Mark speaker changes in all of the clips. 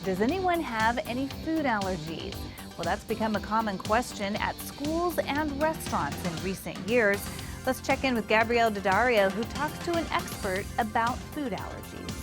Speaker 1: Does anyone have any food allergies? Well, that's become a common question at schools and restaurants in recent years. Let's check in with Gabrielle Daddario, who talks to an expert about food allergies.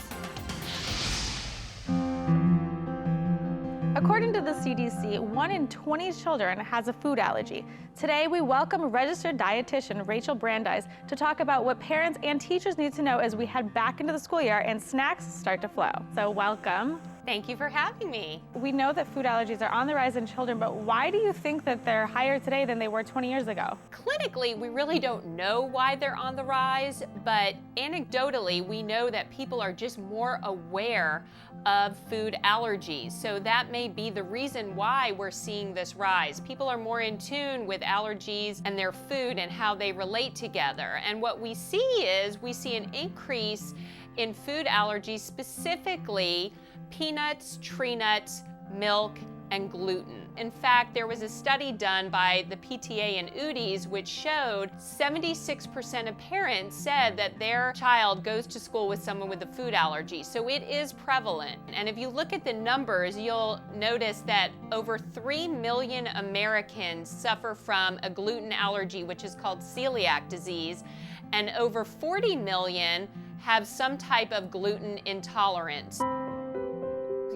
Speaker 2: According to the CDC, 1 in 20 children has a food allergy. Today, we welcome registered dietitian Rachel Brandeis to talk about what parents and teachers need to know as we head back into the school year and snacks start to flow. So welcome.
Speaker 3: Thank you for having me.
Speaker 2: We know that food allergies are on the rise in children, but why do you think that they're higher today than they were 20 years ago?
Speaker 3: Clinically, we really don't know why they're on the rise, but anecdotally, we know that people are just more aware of food allergies. So that may be the reason why we're seeing this rise. People are more in tune with allergies and their food and how they relate together. And what we see is we see an increase in food allergies, specifically peanuts, tree nuts, milk, and gluten. In fact, there was a study done by the PTA and UDIs which showed 76% of parents said that their child goes to school with someone with a food allergy. So it is prevalent. And if you look at the numbers, you'll notice that over 3 million Americans suffer from a gluten allergy, which is called celiac disease, and over 40 million have some type of gluten intolerance.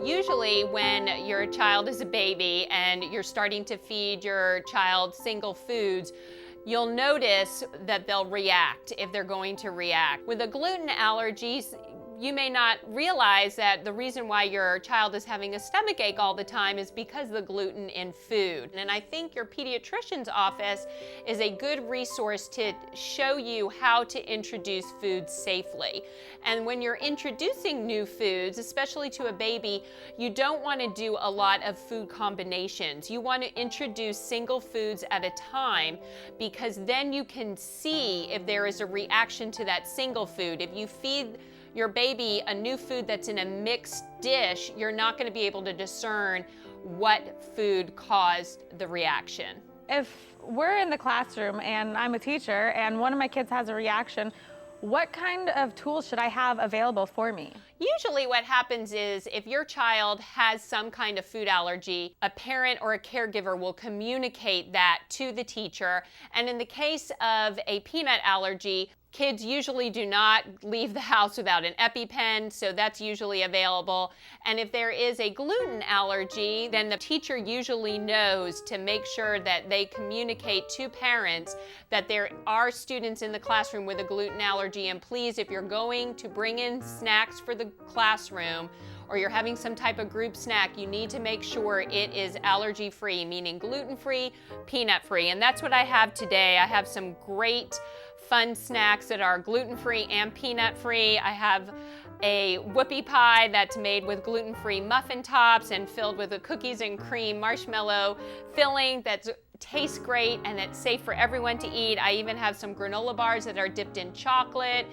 Speaker 3: Usually when your child is a baby and you're starting to feed your child single foods, you'll notice that they'll react if they're going to react. With a gluten allergy, you may not realize that the reason why your child is having a stomach ache all the time is because of the gluten in food. And I think your pediatrician's office is a good resource to show you how to introduce foods safely. And when you're introducing new foods, especially to a baby, you don't want to do a lot of food combinations. You want to introduce single foods at a time, because then you can see if there is a reaction to that single food. If you feed your baby a new food that's in a mixed dish, you're not going to be able to discern what food caused the reaction.
Speaker 2: If we're in the classroom and I'm a teacher and one of my kids has a reaction, what kind of tools should I have available for me?
Speaker 3: Usually what happens is if your child has some kind of food allergy, a parent or a caregiver will communicate that to the teacher. And in the case of a peanut allergy, kids usually do not leave the house without an EpiPen, so that's usually available. And if there is a gluten allergy, then the teacher usually knows to make sure that they communicate to parents that there are students in the classroom with a gluten allergy. And please, if you're going to bring in snacks for the classroom, or you're having some type of group snack, you need to make sure it is allergy-free, meaning gluten-free, peanut-free. And that's what I have today. I have some great fun snacks that are gluten-free and peanut-free. I have a whoopie pie that's made with gluten-free muffin tops and filled with a cookies and cream marshmallow filling that tastes great and it's safe for everyone to eat. I even have some granola bars that are dipped in chocolate,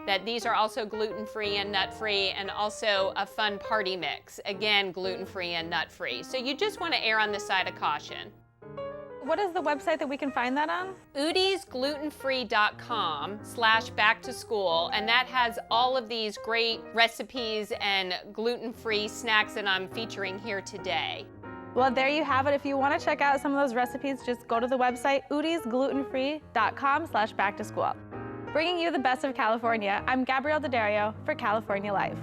Speaker 3: that these are also gluten-free and nut-free, and also a fun party mix, again, gluten-free and nut-free. So you just want to err on the side of caution.
Speaker 2: What is the website that we can find that on?
Speaker 3: udisglutenfree.com/back-to-school, and that has all of these great recipes and gluten-free snacks that I'm featuring here today.
Speaker 2: Well, there you have it. If you want to check out some of those recipes, just go to the website udisglutenfree.com/back-to-school. Bringing you the best of California, I'm Gabrielle Daddario for California Life.